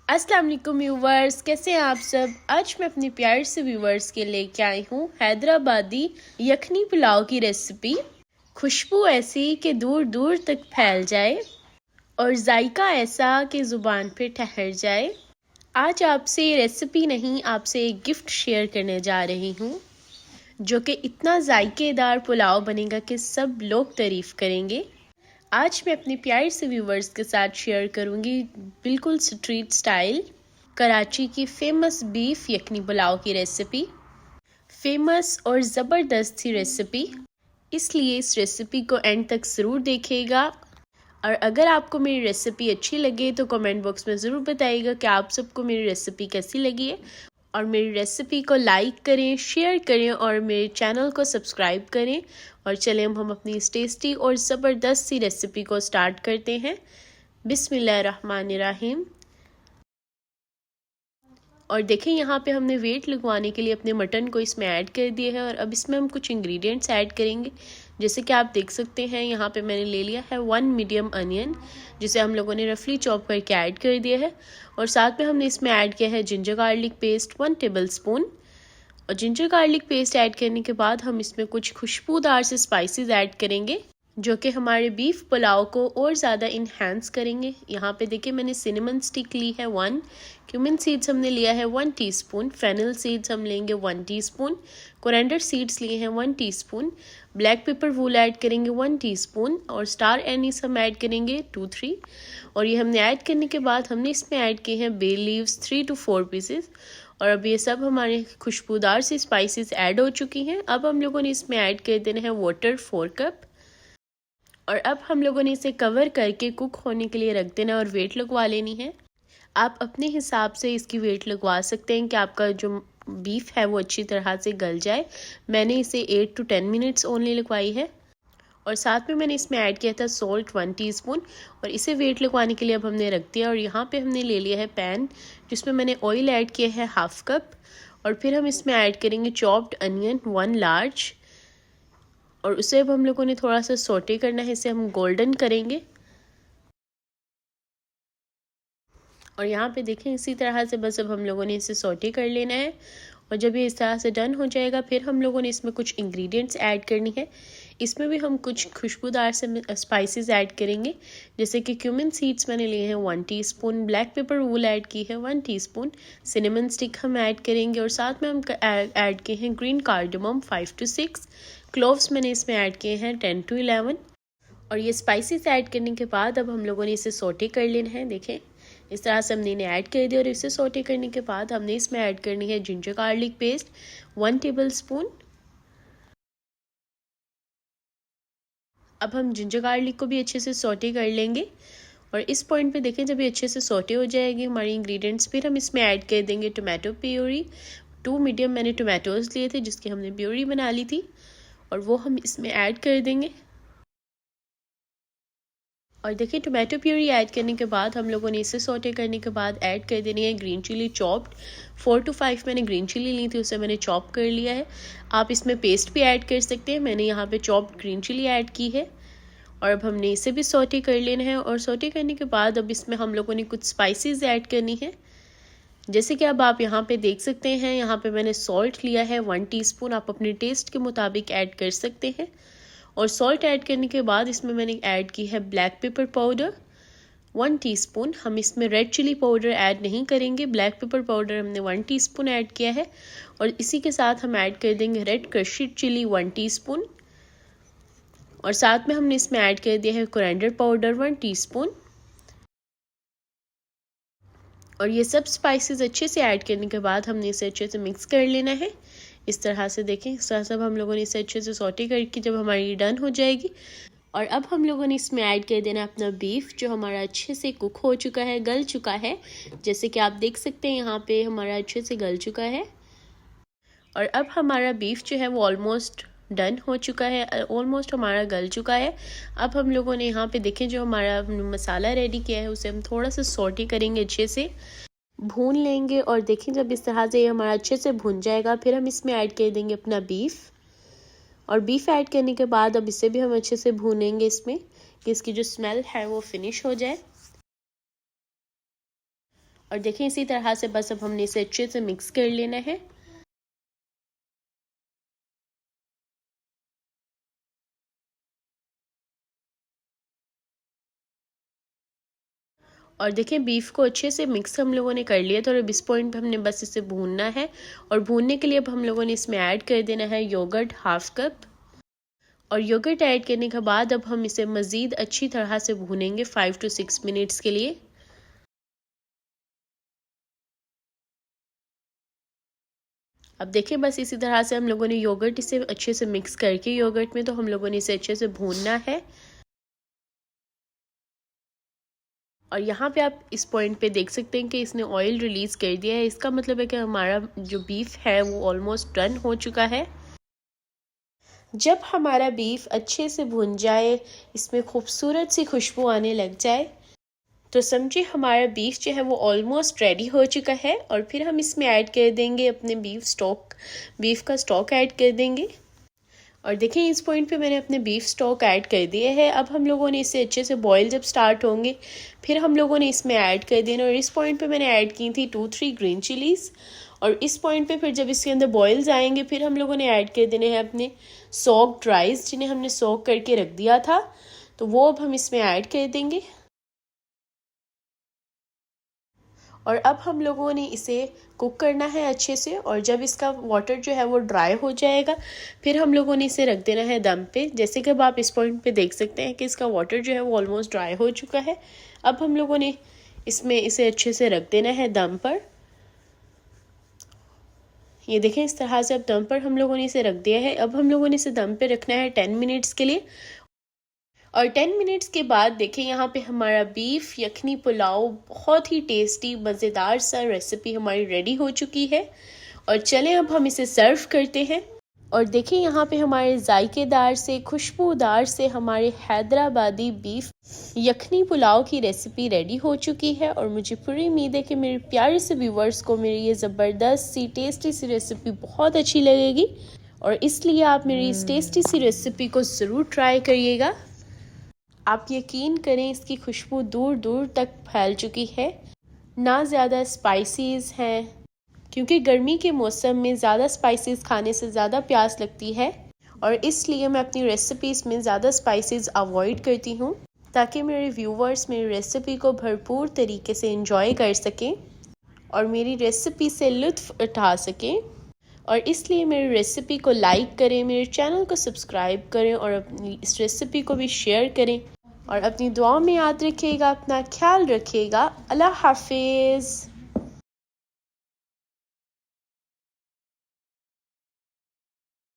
अस्सलाम वालेकुम व्यूवर्स, कैसे हैं आप सब। आज मैं अपने प्यार से व्यूवर्स के लेके आई हूँ हैदराबादी यखनी पुलाव की रेसिपी। खुशबू ऐसी कि दूर दूर तक फैल जाए और जायका ऐसा कि ज़ुबान पे ठहर जाए। आज आपसे ये रेसिपी नहीं, आपसे एक गिफ्ट शेयर करने जा रही हूँ जो कि इतना जायकेदार पुलाव बनेगा कि सब लोग तारीफ़ करेंगे। आज मैं अपने प्यारे से व्यूवर्स के साथ शेयर करूंगी बिल्कुल स्ट्रीट स्टाइल कराची की फेमस बीफ यखनी पुलाव की रेसिपी। फेमस और ज़बरदस्त सी रेसिपी, इसलिए इस रेसिपी को एंड तक ज़रूर देखिएगा। और अगर आपको मेरी रेसिपी अच्छी लगे तो कमेंट बॉक्स में ज़रूर बताइएगा कि आप सबको मेरी रेसिपी कैसी लगी है। और मेरी रेसिपी को लाइक करें, शेयर करें और मेरे चैनल को सब्सक्राइब करें। और चलें हम अपनी इस टेस्टी और ज़बरदस्त सी रेसिपी को स्टार्ट करते हैं। बिस्मिल्लाहिर्रहमानिर्रहीम। और देखें, यहाँ पे हमने वेट लगवाने के लिए अपने मटन को इसमें ऐड कर दिया है। और अब इसमें हम कुछ इंग्रेडिएंट्स ऐड करेंगे। जैसे कि आप देख सकते हैं, यहाँ पे मैंने ले लिया है 1 मीडियम अनियन, जिसे हम लोगों ने रफली चॉप करके ऐड कर दिया है। और साथ में हमने इसमें ऐड किया है ginger garlic paste 1 table spoon. और जिंजर गार्लिक पेस्ट ऐड करने के बाद हम इसमें कुछ खुशबूदार से स्पाइसेस ऐड करेंगे जो कि हमारे बीफ पुलाव को और ज़्यादा इन्हांस करेंगे। यहाँ पे देखिए, मैंने सिनेमन स्टिक ली है 1, क्यूमिन सीड्स हमने लिया है 1 टीस्पून, फेनल सीड्स हम लेंगे 1 टीस्पून, कोरिएंडर सीड्स लिए हैं 1 टीस्पून, ब्लैक पेपर वूल ऐड करेंगे 1 टीस्पून और स्टार एनीस हम ऐड करेंगे 2-3। और ये हमने ऐड करने के बाद हमने इसमें ऐड किए हैं बे लीव्स 3 to 4 पीसेस। और अब ये सब हमारे खुशबूदार से स्पाइसेस ऐड हो चुकी हैं। अब हम लोगों ने इसमें ऐड कर देना है वाटर 4 कप। और अब हम लोगों ने इसे कवर करके कुक होने के लिए रख देना और वेट लगवा लेनी है। आप अपने हिसाब से इसकी वेट लगवा सकते हैं कि आपका जो बीफ है वो अच्छी तरह से गल जाए। मैंने इसे 8 to 10 मिनट्स ओनली लगवाई है। और साथ में मैंने इसमें ऐड किया था सॉल्ट 1 टीस्पून। और इसे वेट लगवाने के लिए अब हमने रख दिया। और यहाँ पे हमने ले लिया है पैन, जिसमें मैंने ऑयल ऐड किया है 1/2 कप। और फिर हम इसमें ऐड करेंगे चॉप्ड अनियन 1 लार्ज। और उसे अब हम लोगों ने थोड़ा सा सोटे करना है, इसे हम गोल्डन करेंगे। और यहाँ पे देखें, इसी तरह से बस अब हम लोगों ने इसे सोटे कर लेना है। और जब ये इस तरह से डन हो जाएगा, फिर हम लोगों ने इसमें कुछ इंग्रेडिएंट्स ऐड करनी है। इसमें भी हम कुछ खुशबूदार से स्पाइसेस ऐड करेंगे, जैसे कि क्यूमिन सीड्स मैंने लिए हैं 1 टीस्पून, ब्लैक पेपर वूल ऐड की है 1 टीस्पून, सिनेमन स्टिक हम ऐड करेंगे। और साथ में हम ऐड किए हैं ग्रीन कार्डमम 5 to 6, क्लोव्स मैंने इसमें ऐड किए हैं 10 to 11। और ये स्पाइसेस ऐड करने के बाद अब हम लोगों ने इसे सोटे कर लेना है। देखें, इस तरह से हमने इन्हें ऐड कर दिया। और इसे सोटे करने के बाद हमने इसमें ऐड करनी है ginger garlic paste 1 table spoon. अब हम जिंजर गार्लिक को भी अच्छे से सोटे कर लेंगे। और इस पॉइंट पे देखें, जब ये अच्छे से सोटे हो जाएगी हमारी इंग्रेडिएंट्स, फिर हम इसमें ऐड कर देंगे टोमेटो प्यूरी 2 मीडियम मैंने टोमेटोज़ लिए थे, जिसकी हमने प्यूरी बना ली थी। और वो हम इसमें ऐड कर देंगे। और देखिए, टोमेटो प्यूरी ऐड करने के बाद हम लोगों ने इसे सोटे करने के बाद ऐड कर देनी है ग्रीन चिली चॉप्ड 4 to 5 मैंने ग्रीन चिली ली थी, उसे मैंने चॉप कर लिया है। आप इसमें पेस्ट भी ऐड कर सकते हैं, मैंने यहाँ पे चॉप्ड ग्रीन चिली ऐड की है। और अब हमने इसे भी सोटे कर लेना है। और सोटे करने के बाद अब इसमें हम लोगों ने कुछ स्पाइसेस ऐड करनी है, जैसे कि अब आप यहाँ पे देख सकते हैं। यहाँ पे मैंने सॉल्ट लिया है 1 टीस्पून, आप अपने टेस्ट के मुताबिक ऐड कर सकते हैं। और सॉल्ट ऐड करने के बाद इसमें मैंने ऐड की है ब्लैक पेपर पाउडर 1 टीस्पून। हम इसमें रेड चिली पाउडर ऐड नहीं करेंगे, ब्लैक पेपर पाउडर हमने 1 टीस्पून ऐड किया है। और इसी के साथ हम ऐड कर देंगे रेड क्रश्ड चिली 1 टीस्पून। और साथ में हमने इसमें ऐड कर दिया है कोरिएंडर पाउडर 1 टीस्पून। और ये सब स्पाइसेस अच्छे से ऐड करने के बाद हमने इसे अच्छे से मिक्स कर लेना है। इस तरह से देखें, इस तरह सब हम लोगों ने इसे अच्छे से सौटे करके जब हमारी डन हो जाएगी। और अब हम लोगों ने इसमें ऐड कर देना अपना बीफ, जो हमारा अच्छे से कुक हो चुका है, गल चुका है। जैसे कि आप देख सकते हैं, यहाँ पे हमारा अच्छे से गल चुका है। और अब हमारा बीफ जो है वो ऑलमोस्ट डन हो चुका है, ऑलमोस्ट हमारा गल चुका है। अब हम लोगों ने यहाँ पे देखें, जो हमारा मसाला रेडी किया है उसे हम थोड़ा सा सौटे करेंगे, अच्छे से भून लेंगे। और देखें, जब इस तरह से ये हमारा अच्छे से भून जाएगा, फिर हम इसमें ऐड कर देंगे अपना बीफ। और बीफ ऐड करने के बाद अब इसे भी हम अच्छे से भूनेंगे इसमें, कि इसकी जो स्मेल है वो फिनिश हो जाए। और देखें इसी तरह से बस अब हमने इसे अच्छे से मिक्स कर लेना है। और देखें बीफ को अच्छे से मिक्स हम लोगों ने कर लिया था और अब इस पॉइंट पे हमने बस इसे भूनना है। और भूनने के लिए अब हम लोगों ने इसमें ऐड कर देना है योगर्ट हाफ कप। और योगर्ट ऐड करने के बाद अब हम इसे मज़ीद अच्छी तरह से भूनेंगे 5 to 6 मिनट्स के लिए। अब देखिए बस इसी तरह से हम लोगों ने योगर्ट इसे अच्छे से मिक्स करके योगर्ट में तो हम लोगों ने इसे अच्छे से भूनना है। और यहाँ पे आप इस पॉइंट पे देख सकते हैं कि इसने ऑयल रिलीज़ कर दिया है। इसका मतलब है कि हमारा जो बीफ है वो ऑलमोस्ट डन हो चुका है। जब हमारा बीफ अच्छे से भुन जाए, इसमें खूबसूरत सी खुशबू आने लग जाए, तो समझिए हमारा बीफ जो है वो ऑलमोस्ट रेडी हो चुका है। और फिर हम इसमें ऐड कर देंगे अपने बीफ का स्टॉक ऐड कर देंगे। और देखें इस पॉइंट पे मैंने अपने बीफ स्टॉक ऐड कर दिए है। अब हम लोगों ने इसे अच्छे से बॉईल जब स्टार्ट होंगे फिर हम लोगों ने इसमें ऐड कर देना। और इस पॉइंट पे मैंने ऐड की थी 2-3 ग्रीन चिलीज़। और इस पॉइंट पे फिर जब इसके अंदर बॉइल्स आएंगे फिर हम लोगों ने ऐड कर देने हैं अपने सोक्ड राइस, जिन्हें हमने सोक करके रख दिया था, तो वो अब हम इसमें ऐड कर देंगे। और अब हम लोगों ने इसे कुक करना है अच्छे से। और जब इसका वाटर जो है वो ड्राई हो जाएगा फिर हम लोगों ने इसे रख देना है दम पे। जैसे कि अब आप इस पॉइंट पे देख सकते हैं कि इसका वाटर जो है वो ऑलमोस्ट ड्राई हो चुका है। अब हम लोगों ने इसमें इसे अच्छे से रख देना है दम पर। ये देखें इस तरह से अब दम पर हम लोगों ने इसे रख दिया है। अब हम लोगों ने इसे दम पे रखना है 10 मिनट्स के लिए। और 10 मिनट्स के बाद देखें यहाँ पे हमारा बीफ यखनी पुलाव बहुत ही टेस्टी मज़ेदार सा रेसिपी हमारी रेडी हो चुकी है। और चलें अब हम इसे सर्व करते हैं। और देखें यहाँ पे हमारे जायकेदार से खुशबूदार से हमारे हैदराबादी बीफ यखनी पुलाव की रेसिपी रेडी हो चुकी है। और मुझे पूरी उम्मीद है कि मेरे प्यारे से व्यूवर्स को मेरी ये ज़बरदस्त सी टेस्टी सी रेसिपी बहुत अच्छी लगेगी। और इसलिए आप मेरी इस टेस्टी सी रेसिपी को ज़रूर ट्राई करिएगा। आप यकीन करें इसकी खुशबू दूर दूर तक फैल चुकी है। ना ज़्यादा स्पाइसेस हैं, क्योंकि गर्मी के मौसम में ज़्यादा स्पाइसेस खाने से ज़्यादा प्यास लगती है। और इसलिए मैं अपनी रेसिपीज़ में ज़्यादा स्पाइसेस अवॉइड करती हूँ, ताकि मेरे व्यूवर्स मेरी रेसिपी को भरपूर तरीके से एंजॉय कर सकें और मेरी रेसिपी से लुत्फ़ उठा सकें। और इसलिए मेरी रेसिपी को लाइक करें, मेरे चैनल को सब्सक्राइब करें और अपनी इस रेसिपी को भी शेयर करें। और अपनी दुआओं में याद रखिएगा, अपना ख्याल रखिएगा। अल्लाह हाफिज़।